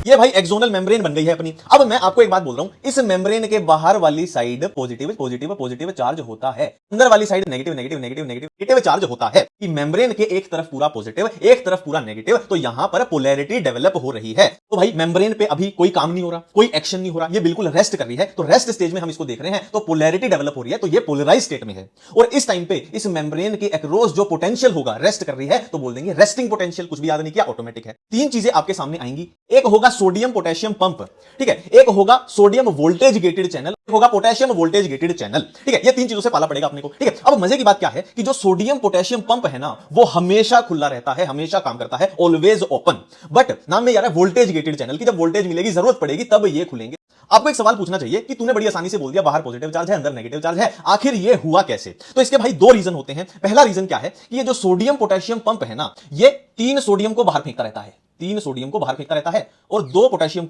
ये भाई axonal membrane बन गई है अपनी। अब मैं आपको एक बात बोल रहा हूं, इस मेम्ब्रेन के बाहर वाली side positive positive positive charge होता है, अंदर वाली side negative negative negative negative negative charge होता है। कि मेम्ब्रेन के एक तरफ पूरा पॉजिटिव, एक तरफ पूरा नेगेटिव, तो यहां पर पोलैरिटी डेवलप हो रही है। तो भाई मेम्ब्रेन पे अभी कोई काम नहीं हो रहा, कोई एक्शन नहीं हो रहा, ये बिल्कुल रेस्ट कर रही है। तो रेस्ट स्टेज में हम इसको देख रहे हैं, तो पोलैरिटी डेवलप हो रही है, तो ये पोलराइज स्टेट में है। और इस टाइम पे इस मेम्ब्रेन के अक्रॉस जो पोटेंशियल होगा, रेस्ट कर रही है, तो बोल देंगे रेस्टिंग पोटेंशियल। कुछ भी याद नहीं किया, ऑटोमेटिक है। तीन चीजें आपके सामने आएंगी, एक होगा सोडियम पोटेशियम पंप, ठीक है, एक होगा सोडियम वोल्टेज गेटेड चैनल, एक होगा पोटेशियम वोल्टेज गेटेड चैनल, ठीक है। ये तीन चीजों से पाला पड़ेगा अपने को, ठीक है। अब मजे की बात क्या है कि जो सोडियम पोटेशियम पंप है ना, वो हमेशा खुला रहता है, हमेशा काम करता है, ऑलवेज ओपन। बट नाम में यार वोल्टेज गेटेड चैनल की जब वोल्टेज मिलेगी, जरूरत पड़ेगी, तब ये खुलेंगे। आपको एक सवाल पूछना चाहिए कि तूने बड़ी आसानी से बोल दिया बाहर पॉजिटिव चार्ज है, अंदर नेगेटिव चार्ज है, आखिर ये हुआ कैसे? तो इसके भाई दो रीजन होते हैं। पहला रीजन क्या है कि ये जो सोडियम पोटेशियम पंप है ना, ये तीन सोडियम को बाहर फेंकता रहता है, तीन सोडियम को बाहर फेंकता रहता है, और दो पोटेशियम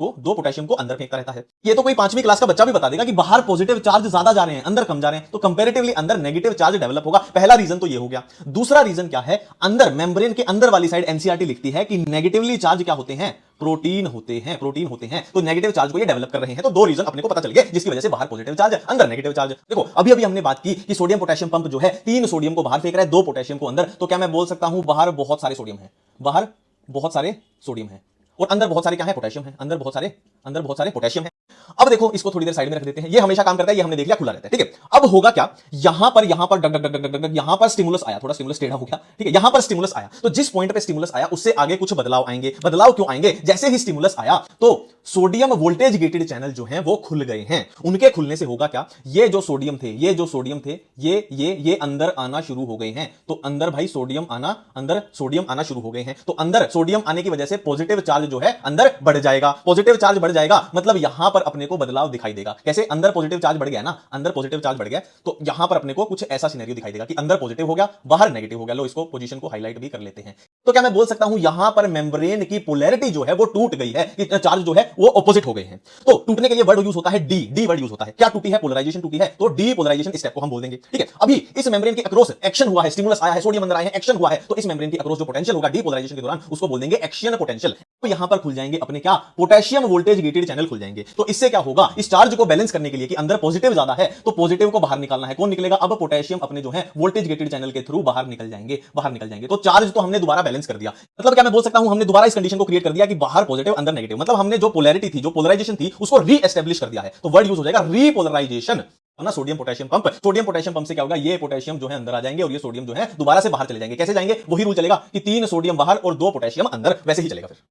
को अंदर फेंकता रहता है। ये तो कोई पांचवी क्लास का बच्चा भी बता देगा कि बाहर पॉजिटिव चार्ज ज्यादा जा रहे हैं, अंदर कम जा रहे हैं, तो कंपैरेटिवली अंदर नेगेटिव चार्ज डेवलप होगा। पहला रीजन तो ये हो गया। दूसरा रीजन क्या है, अंदर मेम्ब्रेन के अंदर वाली साइड एनसीईआरटी लिखती है कि नेगेटिवली चार्ज क्या होते हैं, प्रोटीन होते हैं, प्रोटीन होते हैं। तो नेगेटिव चार्ज को ये डेवलप कर रहे हैं। तो दो रीजन अपने को पता चल गए, जिसकी वजह से बाहर पॉजिटिव चार्ज है, अंदर नेगेटिव चार्ज। देखो अभी अभी हमने बात की कि सोडियम पोटेशियम पंप जो है, तीन सोडियम को बाहर फेंक रहा है, दो पोटेशियम को अंदर। तो क्या मैं बोल सकता हूं बाहर बहुत सारे सोडियम है, बाहर बहुत सारे सोडियम है, और अंदर बहुत सारे क्या है, पोटेशियम है, अंदर बहुत सारे पोटेशियम है। अब देखो इसको थोड़ी देर साइड में रख देते हैं, ये हमेशा काम करता है, ये हमने देख लिया खुला रहता है, ठीक है। अब होगा क्या, यहां पर डग डग डग डग डग, यहां पर स्टिमुलस आया, थोड़ा स्टिमुलस टेढ़ा हो गया, ठीक है, यहां पर स्टिमुलस आया। तो जिस पॉइंट पे स्टिमुलस आया उससे आगे कुछ बदलाव आएंगे। बदलाव क्यों आएंगे, जैसे ही स्टिमुलस आया तो सोडियम वोल्टेज गेटेड चैनल जो हैं वो खुल गए हैं। उनके खुलने से होगा क्या, ये जो सोडियम थे ये अंदर आना शुरू हो गए हैं। तो अंदर भाई सोडियम आना शुरू हो गए हैं। तो अंदर सोडियम आने की वजह से पॉजिटिव चार्ज जो है अंदर बढ़ जाएगा। पॉजिटिव चार्ज बढ़ जाएगा मतलब यहां पर अपने को बदलाव दिखाई देगा। कैसे, अंदर पॉजिटिव चार्ज बढ़ गया ना, अंदर पॉजिटिव चार्ज बढ़ गया, तो यहां पर अपने को कुछ ऐसा सिनेरियो दिखाई देगा कि अंदर पॉजिटिव हो गया, बाहर नेगेटिव हो गया। लो इसको पोजीशन को हाईलाइट भी कर लेते हैं। तो क्या मैं बोल सकता हूं यहां पर मेम्ब्रेन की पोलैरिटी जो है वो टूट गई है, चार्ज जो है वो ऑपोजिट हो गए हैं। तो टूटने के लिए वर्ड यूज होता है डी वर्ड यूज होता है। क्या टूटी है, पोलराइजेशन टूटी है, तो डीपोलराइजेशन स्टेप को हम बोल देंगे, ठीक है। अभी इस मेम्ब्रेन के अक्रॉस एक्शन हुआ है, स्टिमुलस आया है, सोडियम अंदर आए हैं, एक्शन हुआ है, तो इस मेम्ब्रेन के अक्रॉस जो पोटेंशियल होगा डीपोलराइजेशन के दौरान उसको बोल देंगे एक्शन पोटेंशियल। तो यहां पर खुल जाएंगे अपने क्या, पोटेशियम वोल्टेज गेटेड चैनल खुल जाएंगे। तो इससे क्या होगा, इस चार्ज को बैलेंस करने के लिए कि अंदर पॉजिटिव ज्यादा है तो पॉजिटिव को बाहर निकालना है। कौन निकलेगा, अब पोटेशियम अपने जो है वोल्टेज गेटेड चैनल के थ्रू बाहर निकल जाएंगे। तो चार्ज तो हमने दोबारा बैलेंस कर दिया। मतलब क्या मैं बोल सकता हूं हमने दोबारा इस कंडीशन को क्रिएट कर दिया कि बाहर पॉजिटिव अंदर नेगेटिव। मतलब हमने जो पोलैरिटी थी, जो पोलराइजेशन थी, उसको रीएस्टैब्लिश कर दिया है। तो वर्ड यूज हो जाएगा रीपोलराइजेशन। ना सोडियम पोटेशियम पंप से क्या होगा, ये पोटेशियम जो है अंदर आ जाएंगे और ये सोडियम जो है दोबारा से बाहर चले जाएंगे। कैसे जाएंगे, वही रूल चलेगा कि तीन सोडियम बाहर और दो पोटेशियम अंदर, वैसे ही चलेगा फिर।